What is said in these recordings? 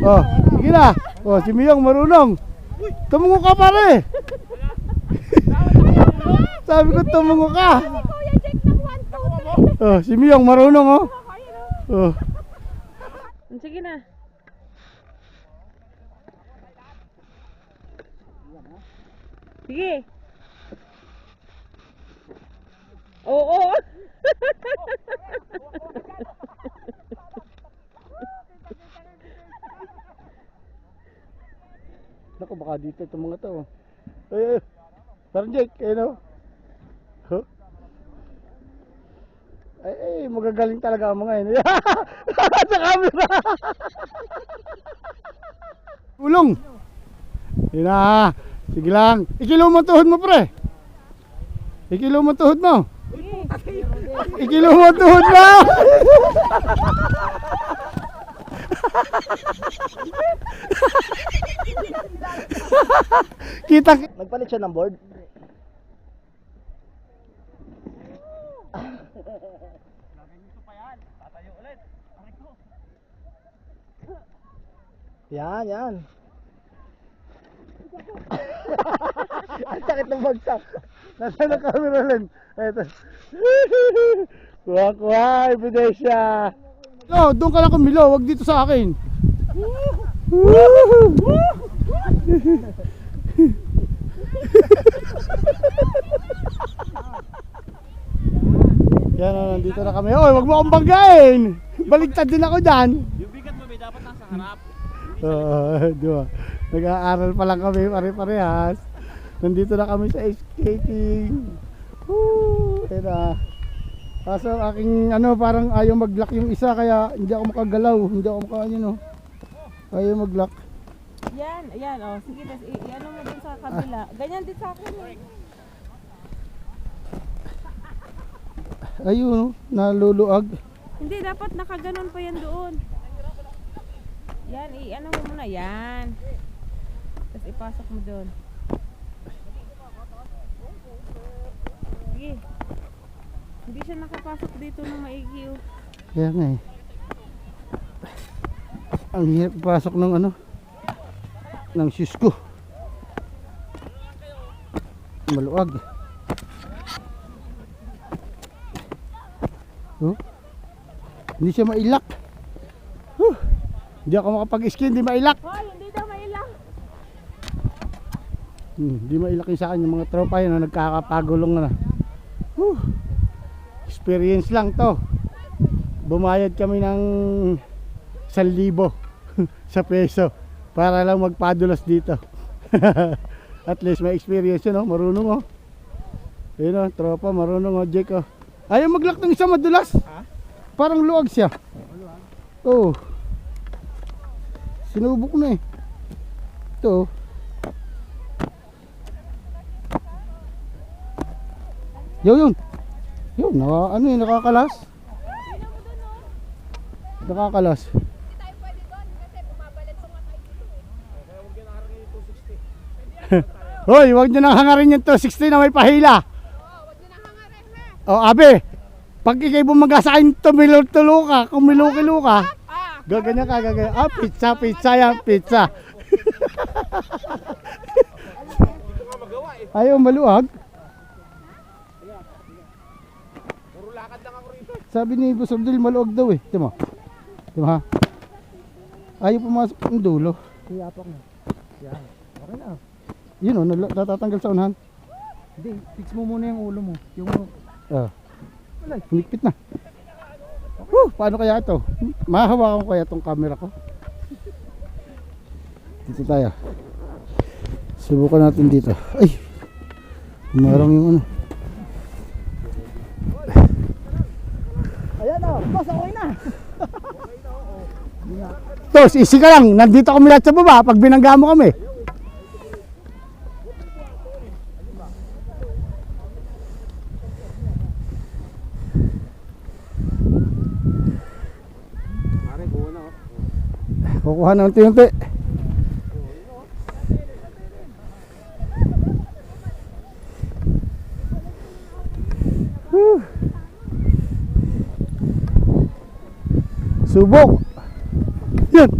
Oh, sige na. Oh, si Miyong marunong. Tumungo ka pare. Sabi ko tumungo ka. Kuya Jake ng 1, 2, 3. Oh, si Miyong marunong oh. Oh. Sige na. Sige. Oo. Naku, baka dito itong mga to. Eh, parang Jake, no? Huh? Ay, magagaling talaga ang mga yun. Sa camera! Ulong! Yun na, sige lang. Ikilo mo tuhod mo, pre. Ikilo mo tuhod mo. Ikilo mo tuhod mo. Kita. Nagpalit siya ng board. Yan, yan. Ang sakit ng bagsak. Nasa na camera rin. Eto. Kuha, ebidensya. No, doon ka lang kumilo, wag dito sa akin. Yan na, nandito na kami. Oy, wag mo akong banggain. Baligtad din ako dyan. Yung bigat mo may dapat nasa harap. Diba? Nag-aaral pa lang kami, pare-parehas. Nandito na kami sa skating. Woo! Ayan na. Kaso aking parang ayaw mag-lock yung isa, kaya hindi ako makagalaw. Hindi ako ayaw mag-lock. Yan, ayan, oh. Sige, i-ano mo dun sa kabila. Ganyan din sa akin, eh. Ayun, naluluag. Hindi, dapat nakaganon pa yan doon. Yan, i-ano mo muna, yan. Tapos ipasok mo doon. Sige. Hindi siya nakapasok dito ng maigi, oh. Kaya nga eh. Ang hirap pasok ng ng shoes ko. Maluag. Oh. Hindi siya mailak. Hindi ako makapag-ski, hindi mailak. Hoy, hindi daw mailang. Hindi mailak yung sa akin yung mga tropa yun na nagkakapagulong na. Experience lang to. Bumayad kami ng 1,000 sa peso para lang magpadulas dito. At least may experience yun, marunong oh. Yun oh, tropa, marunong oh, Jake oh. Ayaw mag-lock ng isa madulas. Ha? Parang luwag siya. Oh. Sinubok na eh. Ito oh. Yun. Yun, nakakalas. Nakakalas. Tayo pwede doon kasi bumabalat sa mga tayo dito, eh. Kaya huwag yan nakarin yung 260. Hoy, wag niyo nang hangarin yung 260 na may pahila. Oo, wag nyo na hangarin, ha? Oh, abe. Pag ikay bumaga sa akin, tumilo-tulo ka, kumilo-kilo ka. Gaganyan ka, gaganyan. Ah, pizza yan, pizza. Hindi ko nga magawa eh. Ayaw maluwag. Puro lakad lang ako rito. Sabi ni Boss Abdul, maluwag daw eh. Diba? Diba? Ayaw pumasok ng dulo. Kuyapak na. Yan. Okay na. Yun o, natatanggal sa unahan. Hindi, fix mo muna yung ulo mo. Yung Humikpit na. Paano kaya ito? Mahahawakan ko kaya itong camera ko. Dito tayo. Subukan natin dito. Ay! Marang yung Ayan o, boss, okay na. Tos, easy ka lang. Nandito kami lahat sa baba. Pag binangga mo kami. Kukuha na unti-unti. Subok. Yan.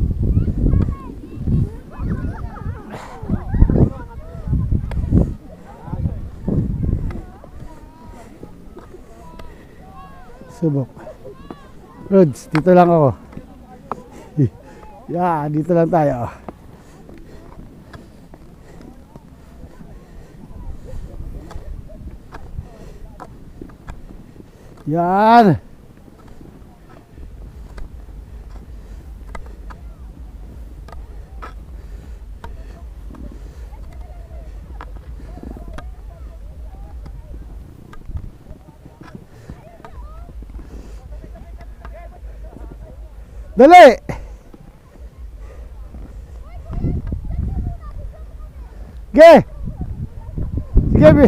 Subok. Rods, dito lang ako. Yeah, dito lang tayo. Yan. Dali! Ge! Sige, Bi.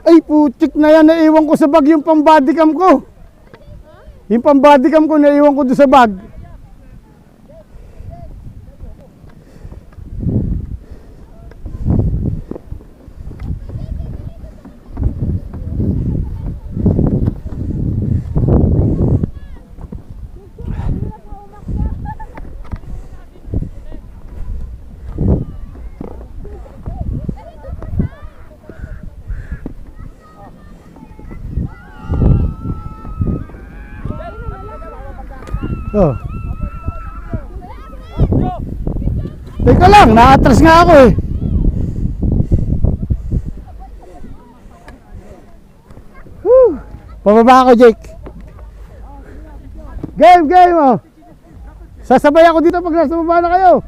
Ay, putik na yan. Naiwan ko sa bag yung pang-bodycam ko. Yung pang-bodycam ko, naiwan ko doon sa bag. Oh. Teka lang, na-atras nga ako eh. Whew. Pababa ako, Jake. Game oh. Sasabay ako dito pag nasa baba na kayo.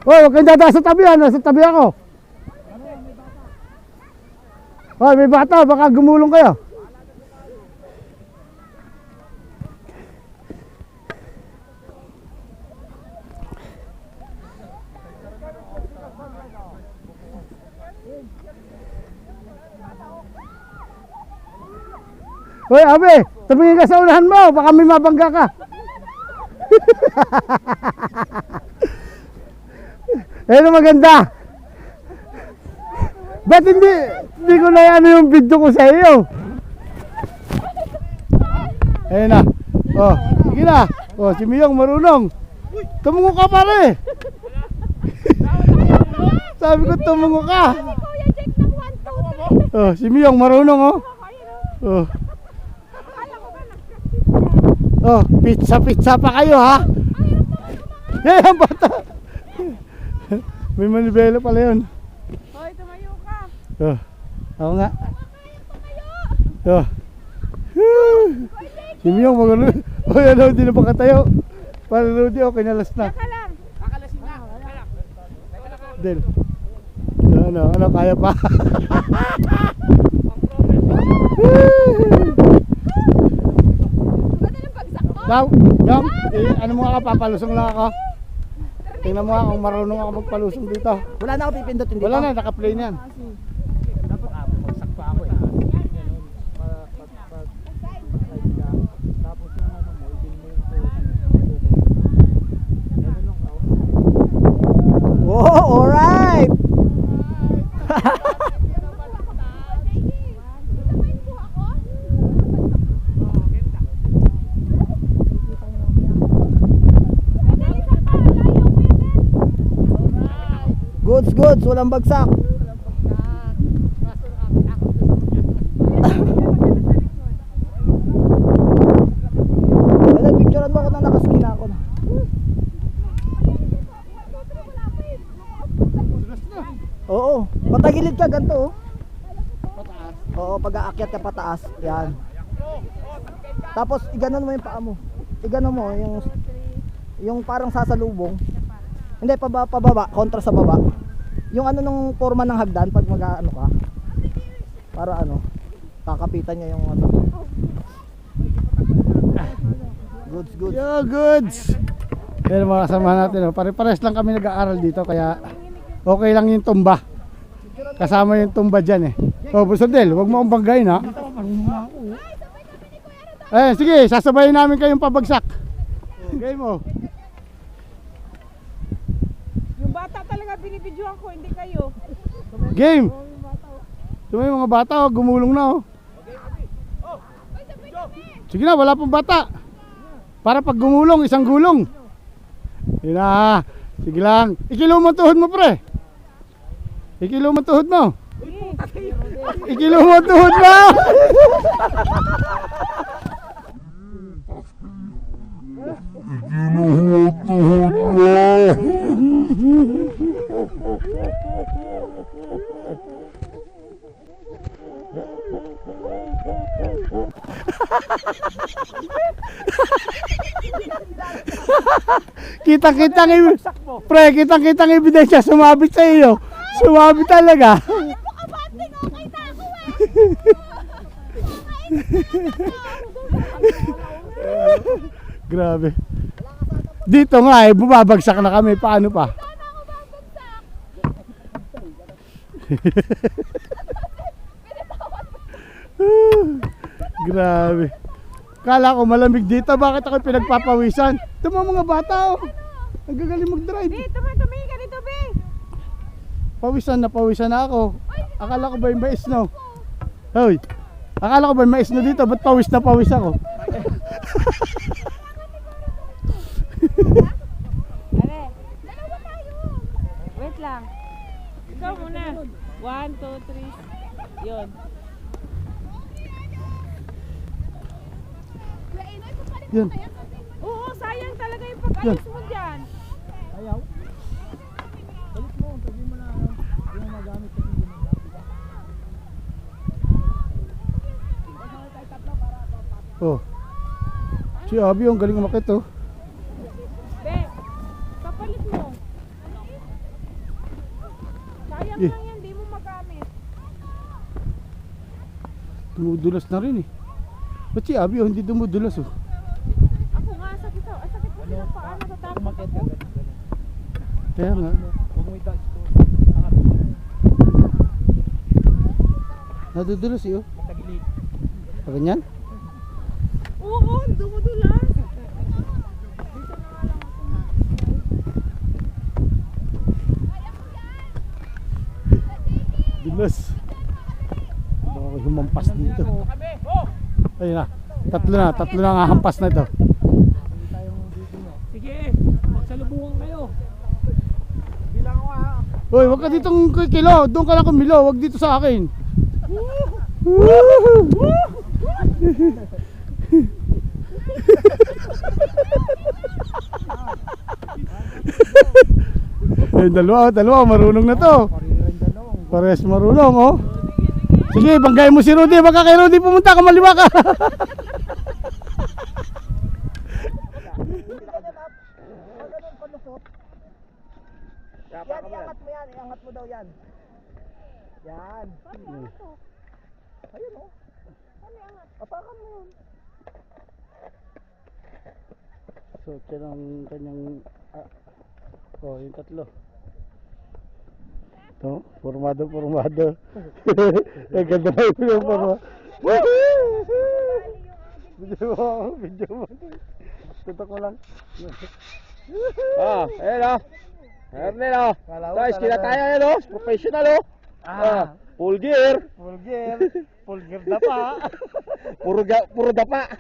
Oh, huwag kayong dada sa tabi, nasa tabi ako. Oh, may bata, baka gumulong kayo. Hoy, Abe, tumingin ka sa unahan mo, baka may mabangga ka. Ayun ang maganda. Ba't hindi ko na ano yung video ko sa iyo? Ayun na. Oh, sige na. Oh, si Miyong marunong. Tumungo ka pare. Sabi ko tumungo ka. Kuya Jack ng 1, 2, 3. Oh, si Miyong marunong oh. Oh. Oh, pizza pa kayo ha. Eh, ang bata. May manibela pala yun. Hoy, tumayo ka. Oh, ako nga. Oh. Si Miyong magano. Oh, ano, hindi na pa katayo. Para Rudy, okay na last na. Ka lang. Kakalasin na. Del. Ano, kaya pa. Ganda ng bagsak ko. Daw, Miyong, ano mo nga, papalusong lang ako. Tingnan mo nga kung marunong ako magpalusong dito. Wala na ako pipindutin dito. Wala na, naka-play na yan. Dapat bagsak pa ako eh. Tapos yung ano mo, ibin mo yung oh, alright! Goods, walang bagsak. Wala, picturean mo ako nang nakaskina ako na. Oo, patagilid ka ganito oh. Oo, pag aakyat ka pataas, yan. Tapos iganon mo yung paa mo. Iganon mo yung parang sasalubong. Hindi, pababa, kontra sa baba. Yung ano nung forma ng hagdan pag mag-ano ka. Para ano, kakapitan niya yung ano. Goods. Yo, goods! Yan mga kasama natin. Oh. Pare-pares lang kami nag-aaral dito kaya okay lang yung tumba. Kasama yung tumba dyan eh. Oh, Busodel, huwag mo akong banggain ha. Eh, sige, sasabayin namin kayong pabagsak. Game mo. binibidyohan ko, hindi kayo. Game! Ito yung mga bata, oh, gumulong na oh. Sige na, wala pang bata. Para pag gumulong, isang gulong. Yun na. Sige lang. Ikilo mo ang tuhod mo, pre. Ikilo mo ang tuhod mo. Ikilo mo ang tuhod mo. Kitang-kitang pre, kitang-kitang ebidensya sumabit sa iyo. Sumabit talaga. Grabe. Dito nga bumabagsak na kami. Paano pa? Grabe. Kala ko malamig dito. Bakit ako pinagpapawisan? Ito mga bata oh. Nagagaling mag-drive. Tumingin ka dito, be. Pawisan na ako. Akala ko ba yung mais no? Hoy. Akala ko ba yung mais no dito? Ba't pawis na pawis ako? Ale. Dalawa tayo. Wait lang. Ikaw muna. 1, 2, 3. Yun. Yan. Oo, sayang talaga yung pag-ayos mo dyan. Ayaw. Balik mo, sabi mo na ano, hindi mo magamit kasi hindi mo gamit. Oh. Si Abby ang galing umakit oh. Be, kapalit mo. Sayang Eh. lang yan, di mo magamit. Dumudulas na rin eh. Ba't si Abby oh, hindi dumudulas oh. Ako nga, sakit mo ng paa, natatakot Umakit ako. ka, ganun. Kaya nga. Huwag mo itaas ito. Angat mo. Nadudulas eh oh. Tagilid. Pa ganyan? Oo, dumudulas. Dulas. Baka ako humampas dito. Ayun na. Tatlo na nga hampas na ito. Sige, magsalubungan kayo. Bilang ako ha. Hoy, wag ka ditong kilo. Doon ka lang kumilo. Wag dito sa akin. Eh, dalawa, marunong na to. Parehas marunong, oh. Sige, banggay mo si Rudy. Baka kay Rudy pumunta ka, maliwa ka. Yan, iangat mo yan. Iangat mo daw yan. Yan. Ayun o. Apakan mo yun. So, kanyang oh, yung tatlo. Ito, formado. Ang ganda na yung formado. Video mo. Tutok mo lang. Ayan o. Ernel o. Guys, kila tayo yan o. Professional o. Full gear. Full gear na pa. Puro dapa.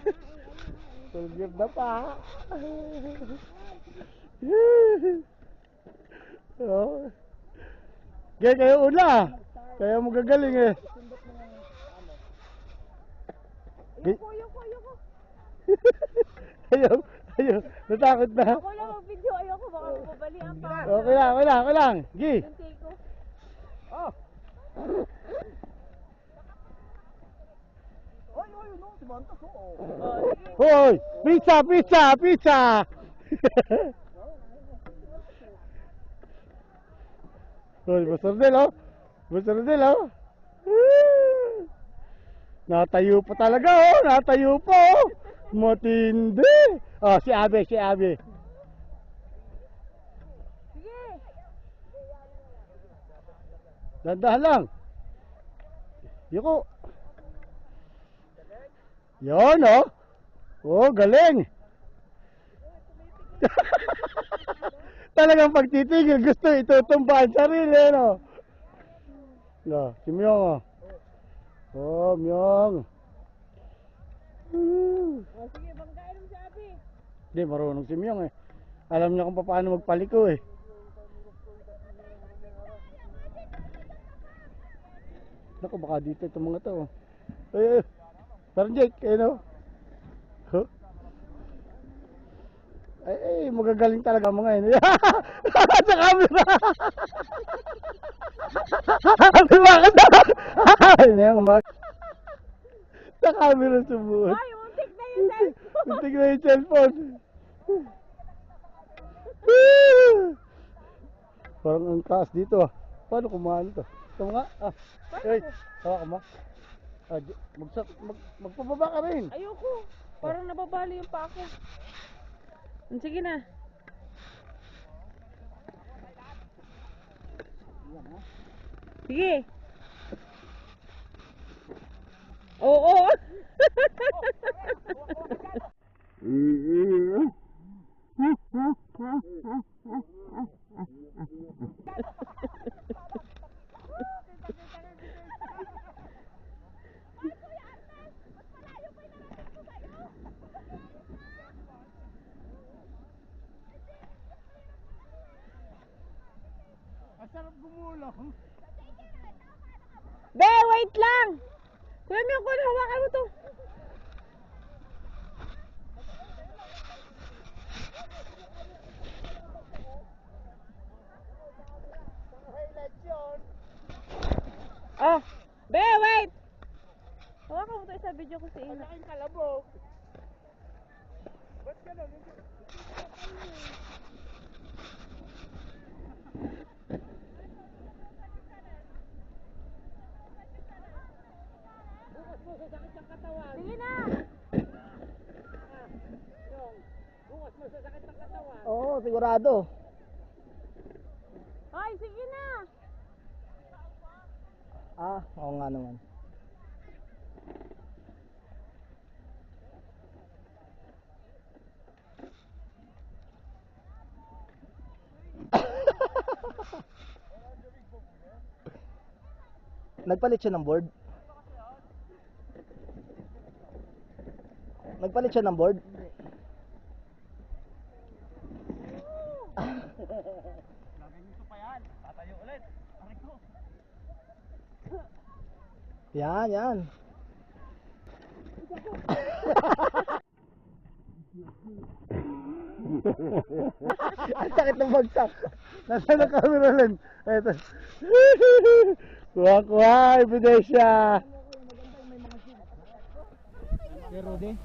Full gear na pa. Oh. Kaya kayo una. Kaya mo gagaling eh. Ayoko. Ayaw. Natakot na. Ako lang ang video, ayoko. Baka mabali ang paa. Okay lang. Gi. Yung take ko. Oy, no. Si Bantas o. Hoy! Pizza! Hoy, Basardel oh. Natayo pa talaga oh. Natayo pa oh. Matindi. Oh, si Abe. Sige. Dandahan lang. Yuko. Yon oh. Oh, galing. Talagang pagtitigil, gusto itutumba ang sarili, no? No, si Myong, oh. Oh, Myong. Sige, banggain mo si Abi. Hindi, marunong si Myong, eh. Alam niya kung paano magpaliko, eh. Naku, baka dito itong mga to, oh. Parang Jake, no? Huh? Ay, magagaling talaga mga yun. Sa camera! Bakit na? Ay, na yung sa camera sumuot. Ay, muntik na yung cellphone. Muntik na yung cellphone. Parang ang taas dito, ah. Paano kumahan to? Ito nga, ah. Ay, hawakan mo. Ah, magpababa ka rin. Ayoko. Parang nababali yung pa ako. Sige na. Sige. Oo. Masarap gumulong. Be, wait lang. Kuya Miyong, kung hawakan mo to. Oh, Be, wait. Hawakan mo to sa video ko si Ina. Ang kalabog. Ba't ganun? Sige na. Oo, sigurado. Ay, sige na. Ah, oo nga naman. Nagpalit siya ng board? Nagpalit siya ng board? Yan, yan. Ang sakit ng bagsak. Nasaan ang camera rin? Eto. Kuha, ebidensya.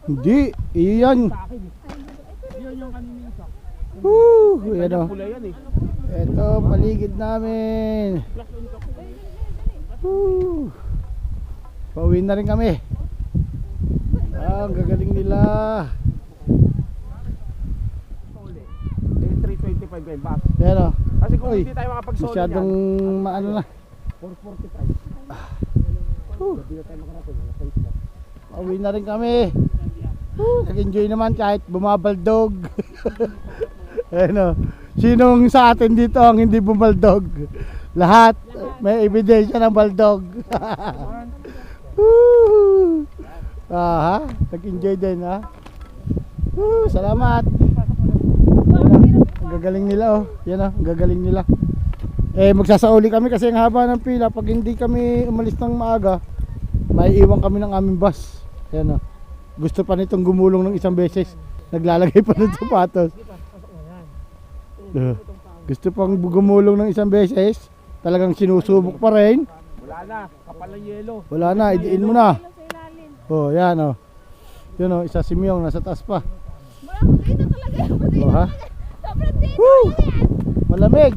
Hindi, iyan. Yan o. Ito, paligid namin. Pauwi na rin kami. Ah, ang gagaling nila. 325 kayo bus. Yan o. Kasi kung Uy, hindi tayo makapag-solo masyadong yan, maano na. 445. Hindi na tayo makarating. Pauwi na rin kami. Nag-enjoy naman kahit bumabaldog. Ano, sinong sa atin dito ang hindi bumaldog? Lahat may ebidensya ng baldog. Nag-enjoy din ha. Salamat. Ang gagaling nila oh. Yan oh, ang gagaling nila. Magsasauli kami kasi ang haba ng pila. Pag hindi kami umalis ng maaga, maiiwan kami ng aming bus. Yan oh. Gusto pa nitong gumulong ng isang beses. Naglalagay pa ng sapatos. Gusto pang gumulong ng isang beses. Talagang sinusubok pa rin. wala na, kapal ng yelo. Wala na, idiin mo na. Sa ilalim. Oh, yan oh. Yun oh, isa si Myong nasa taas pa. Dito talaga yung Oh, ha? sobrang dito. Woo! Malamig.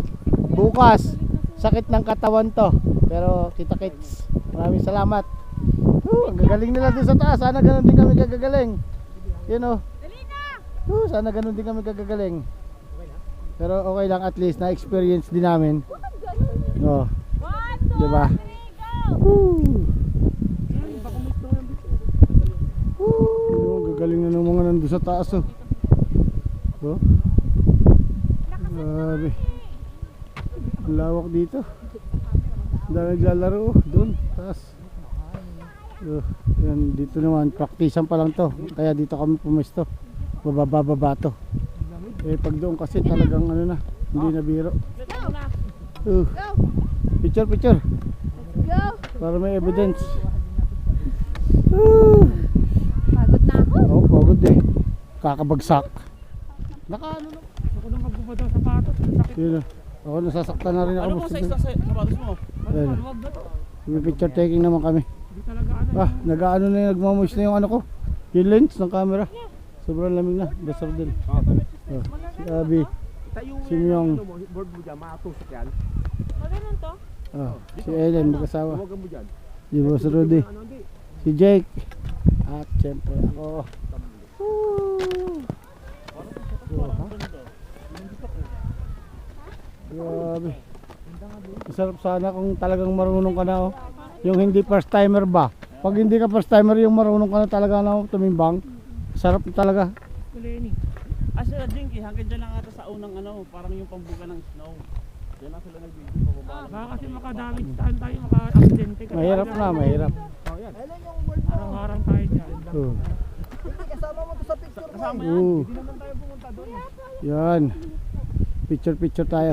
Bukas, sakit ng katawan to. Pero kita kits. Maraming salamat. Ang gagaling nila doon sa taas. Sana ganun din kami gagagaling. Yun oh. Dali na. Sana ganun din kami gagagaling. Pero okay lang, at least na-experience din namin. Oh, 1, 2, diba? 3, go. Gagaling na ng mga nandun sa taas oh. Oh. Grabe. Ang lawak dito. Ang dami naglalaro doon. Taas. Yan, dito naman. Praktisan pa lang to. Kaya dito kami pumesto. Bababa to. Eh pag doon kasi talagang ano na. Hindi na biro. Picture, picture. Para may evidence. Pagod na ako. Oo, pagod eh. Kakabagsak. Nakaano na. Ako nang magbubad ng sapatos. Sakit. Yun na. Ako nasasaktan na rin ako. Ano bang size ng sapatos mo? Ayan. Maluwag na to. May picture taking naman kami. Hindi talaga ano. Nag-ano na yung nagmamoist na yung ano ko. Yung lens ng camera. Sobrang lamig na. Basar din. Si Abby. Si Myong. Board mo dyan, makatusok yan. Maganon to? Si Ellen, mag-asawa. Huwagan mo dyan. Si Boss Rudy. Si Jake. At syempre ako. Grabe. Masarap sana kung talagang marunong ka na oh. Yung hindi first timer ba? Pag hindi ka first timer, yung marunong ka na talaga na tumimbang. Sarap na talaga. Kuleni. Asa Jinky, hanggang dyan lang ata sa unang ano, parang yung pambuga ng snow. Diyan na sila nag-video pababa. Baka kasi makadamage tayo, maka-aksidente. Mahirap na, mahirap. Kailan yung board mo? Harang-harang tayo dyan. Hindi, kasama mo to sa picture mo. Kasama yan. Oo. Hindi naman tayo pumunta doon. Yan. Picture tayo.